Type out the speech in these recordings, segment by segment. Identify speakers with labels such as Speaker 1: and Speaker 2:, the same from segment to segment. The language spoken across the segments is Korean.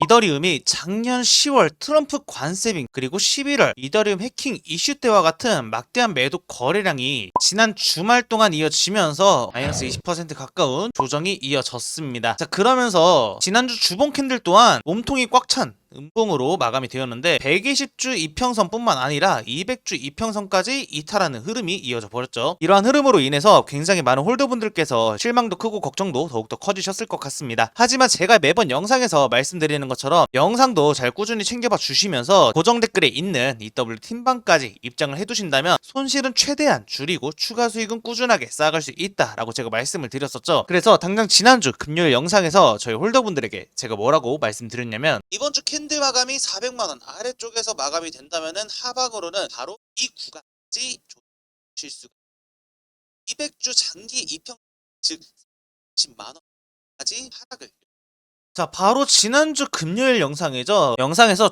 Speaker 1: 이더리움이 작년 10월 트럼프 관세빙 그리고 11월 이더리움 해킹 이슈 때와 같은 막대한 매도 거래량이 지난 주말 동안 이어지면서 마이너스 20% 가까운 조정이 이어졌습니다. 자, 그러면서 지난주 주봉 캔들 또한 몸통이 꽉 찬 음봉으로 마감이 되었는데 120주 이평선뿐만 아니라 200주 이평선까지 이탈하는 흐름이 이어져 버렸죠. 이러한 흐름으로 인해서 굉장히 많은 홀더분들께서 실망도 크고 걱정도 더욱더 커지셨을 것 같습니다. 하지만 제가 매번 영상에서 말씀드리는 것처럼 영상도 잘 꾸준히 챙겨봐 주시면서 고정 댓글에 있는 EW 팀방까지 입장을 해두신다면 손실은 최대한 줄이고 추가 수익은 꾸준하게 쌓아갈 수 있다라고 제가 말씀을 드렸었죠. 그래서 당장 지난주 금요일 영상에서 저희 홀더분들에게 제가 뭐라고 말씀드렸냐면, 이번 주 캔들 마감이 400만원 아래쪽에서 마감이 된다면은 하방으로는 바로 이 구간까지 조실 수가 200주 장기 이평 즉 10만원까지 하락을. 자, 바로 지난주 금요일 영상에서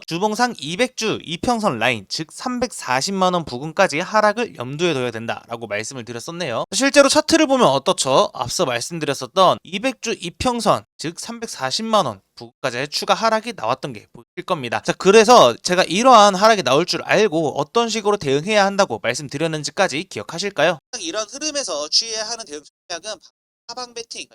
Speaker 1: 주봉상 200주 이평선 라인 즉 340만원 부근까지 하락을 염두에 둬야 된다라고 말씀을 드렸었네요. 실제로 차트를 보면 어떻죠? 앞서 말씀드렸었던 200주 이평선 즉 340만원 부근까지의 추가 하락이 나왔던 게 보일 겁니다. 자, 그래서 제가 이러한 하락이 나올 줄 알고 어떤 식으로 대응해야 한다고 말씀드렸는지까지 기억하실까요? 이런 흐름에서 취해야 하는 대응 전략은 하방 베팅.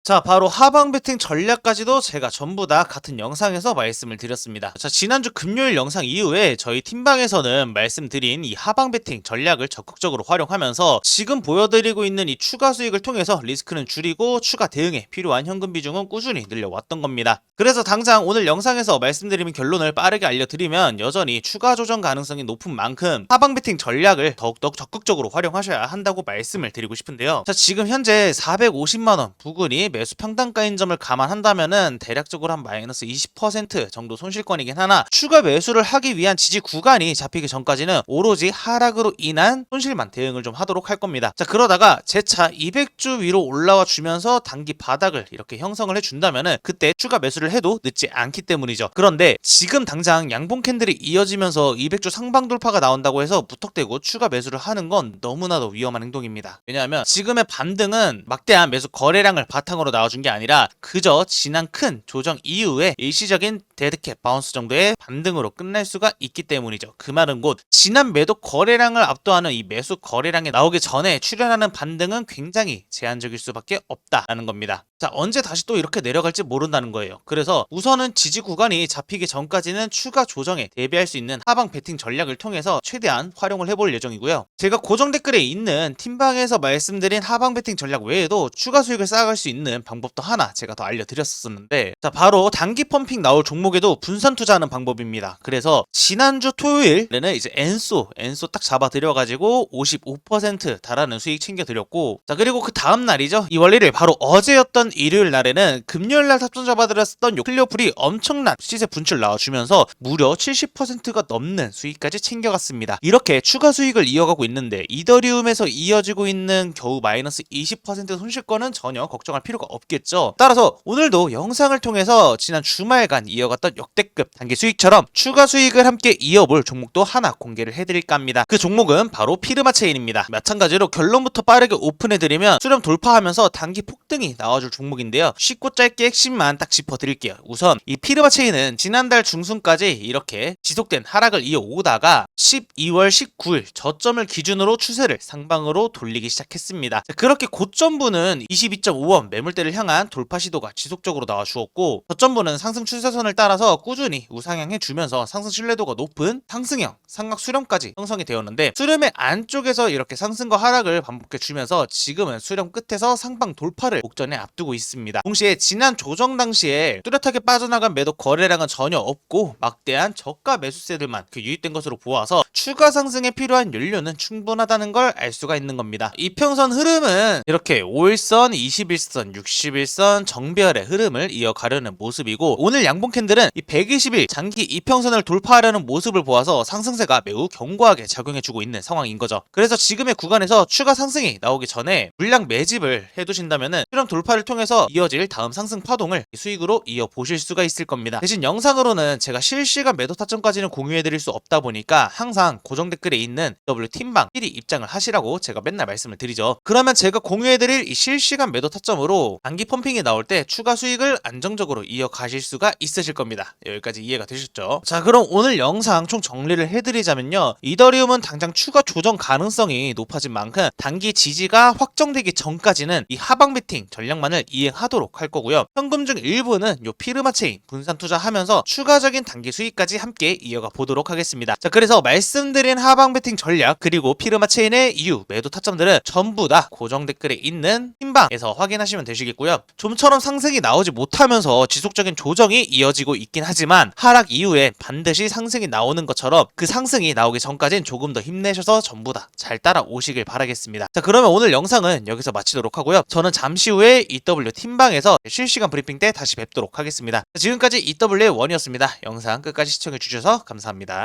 Speaker 1: 자, 바로 하방 베팅 전략까지도 제가 전부 다 같은 영상에서 말씀을 드렸습니다. 자, 지난주 금요일 영상 이후에 저희 팀방에서는 말씀드린 이 하방 베팅 전략을 적극적으로 활용하면서 지금 보여드리고 있는 이 추가 수익을 통해서 리스크는 줄이고 추가 대응에 필요한 현금 비중은 꾸준히 늘려왔던 겁니다. 그래서 당장 오늘 영상에서 말씀드리는 결론을 빠르게 알려드리면, 여전히 추가 조정 가능성이 높은 만큼 하방 베팅 전략을 더욱더 적극적으로 활용하셔야 한다고 말씀을 드리고 싶은데요. 자, 지금 현재 450만원 부근이 매수 평단가인 점을 감안한다면은 대략적으로 한 마이너스 20% 정도 손실권이긴 하나, 추가 매수를 하기 위한 지지 구간이 잡히기 전까지는 오로지 하락으로 인한 손실만 대응을 좀 하도록 할 겁니다. 자, 그러다가 재차 200주 위로 올라와 주면서 단기 바닥을 이렇게 형성을 해준다면은 그때 추가 매수를 해도 늦지 않기 때문이죠. 그런데 지금 당장 양봉 캔들이 이어지면서 200주 상방 돌파가 나온다고 해서 무턱대고 추가 매수를 하는 건 너무나도 위험한 행동입니다. 왜냐하면 지금의 반등은 막대한 매수 거래량을 바탕으로 나와준 게 아니라 그저 지난 큰 조정 이후에 일시적인 데드캣 바운스 정도의 반등으로 끝날 수가 있기 때문이죠. 그 말은 곧 지난 매도 거래량을 압도하는 이 매수 거래량이 나오기 전에 출현하는 반등은 굉장히 제한적일 수밖에 없다라는 겁니다. 자, 언제 다시 또 이렇게 내려갈지 모른다는 거예요. 그래서 우선은 지지 구간이 잡히기 전까지는 추가 조정에 대비할 수 있는 하방 베팅 전략을 통해서 최대한 활용을 해볼 예정이고요. 제가 고정 댓글에 있는 팀방에서 말씀드린 하방 베팅 전략 외에도 추가 수익을 쌓아갈 수 있는 방법도 하나 제가 더 알려드렸었는데, 자, 바로 단기 펌핑 나올 종목에도 분산 투자하는 방법입니다. 그래서 지난주 토요일에는 이제 엔소 딱 잡아드려가지고 55% 달하는 수익 챙겨드렸고, 자, 그리고 그 다음 날이죠, 2월 1일 바로 어제였던 일요일 날에는 금요일 날 탑전 잡아드렸었던 클리어풀이 엄청난 시세 분출 나와주면서 무려 70%가 넘는 수익까지 챙겨갔습니다. 이렇게 추가 수익을 이어가고 있는데 이더리움에서 이어지고 있는 겨우 마이너스 20% 손실권은 전혀 걱정할 필요가 없겠죠. 따라서 오늘도 영상을 통해서 지난 주말간 이어갔던 역대급 단기 수익처럼 추가 수익을 함께 이어볼 종목도 하나 공개를 해드릴까 합니다. 그 종목은 바로 피르마 체인입니다. 마찬가지로 결론부터 빠르게 오픈해드리면 수렴 돌파하면서 단기 폭등이 나와줄 종목인데요. 쉽고 짧게 핵심만 딱 짚어드릴게요. 우선 이 피르마 체인은 지난달 중순까지 이렇게 지속된 하락을 이어오다가 12월 19일 저점을 기준으로 추세를 상방으로 돌리기 시작했습니다. 그렇게 고점부는 22.5원 매물대를 향한 돌파 시도가 지속적으로 나와주었고, 저점부는 상승 추세선을 따라서 꾸준히 우상향해주면서 상승 신뢰도가 높은 상승형 삼각 수렴까지 형성이 되었는데, 수렴의 안쪽에서 이렇게 상승과 하락을 반복해주면서 지금은 수렴 끝에서 상방 돌파를 목전에 앞두고 있습니다. 동시에 지난 조정 당시에 뚜렷하게 빠져나간 매도 거래량은 전혀 없고 막대한 저가 매수세들만 유입된 것으로 보아서 추가 상승에 필요한 연료는 충분하다는 걸 알 수가 있는 겁니다. 이평선 흐름은 이렇게 5일선, 21선, 61선 정배열의 흐름을 이어가려는 모습이고, 오늘 양봉 캔들은 이 120일 장기 이평선을 돌파하려는 모습을 보아서 상승세가 매우 견고하게 작용해주고 있는 상황인 거죠. 그래서 지금의 구간에서 추가 상승이 나오기 전에 물량 매집을 해두신다면은 수렴 돌파를 통해서 이어질 다음 상승 파동을 수익으로 이어보실 수가 있을 겁니다. 대신 영상으로는 제가 실시간 매도 타점까지는 공유해드릴 수 없다 보니까 항상 고정 댓글에 있는 W 팀방 미리 입장을 하시라고 제가 맨날 말씀을 드리죠. 그러면 제가 공유해드릴 이 실시간 매도 타점으로 단기 펌핑이 나올 때 추가 수익을 안정적으로 이어가실 수가 있으실 겁니다. 겁니다. 여기까지 이해가 되셨죠? 자, 그럼 오늘 영상 총 정리를 해드리자면요, 이더리움은 당장 추가 조정 가능성이 높아진 만큼 단기 지지가 확정되기 전까지는 이 하방 베팅 전략만을 이행하도록 할 거고요. 현금 중 일부는 요 피르마 체인 분산 투자하면서 추가적인 단기 수익까지 함께 이어가 보도록 하겠습니다. 자, 그래서 말씀드린 하방 베팅 전략 그리고 피르마 체인의 이유, 매도 타점들은 전부 다 고정 댓글에 있는 흰방에서 확인하시면 되시겠고요. 좀처럼 상승이 나오지 못하면서 지속적인 조정이 이어지고 있긴 하지만 하락 이후에 반드시 상승이 나오는 것처럼 그 상승이 나오기 전까진 조금 더 힘내셔서 전부 다 잘 따라오시길 바라겠습니다. 자, 그러면 오늘 영상은 여기서 마치도록 하고요. 저는 잠시 후에 EW 팀방에서 실시간 브리핑 때 다시 뵙도록 하겠습니다. 지금까지 EW1이었습니다. 영상 끝까지 시청해주셔서 감사합니다.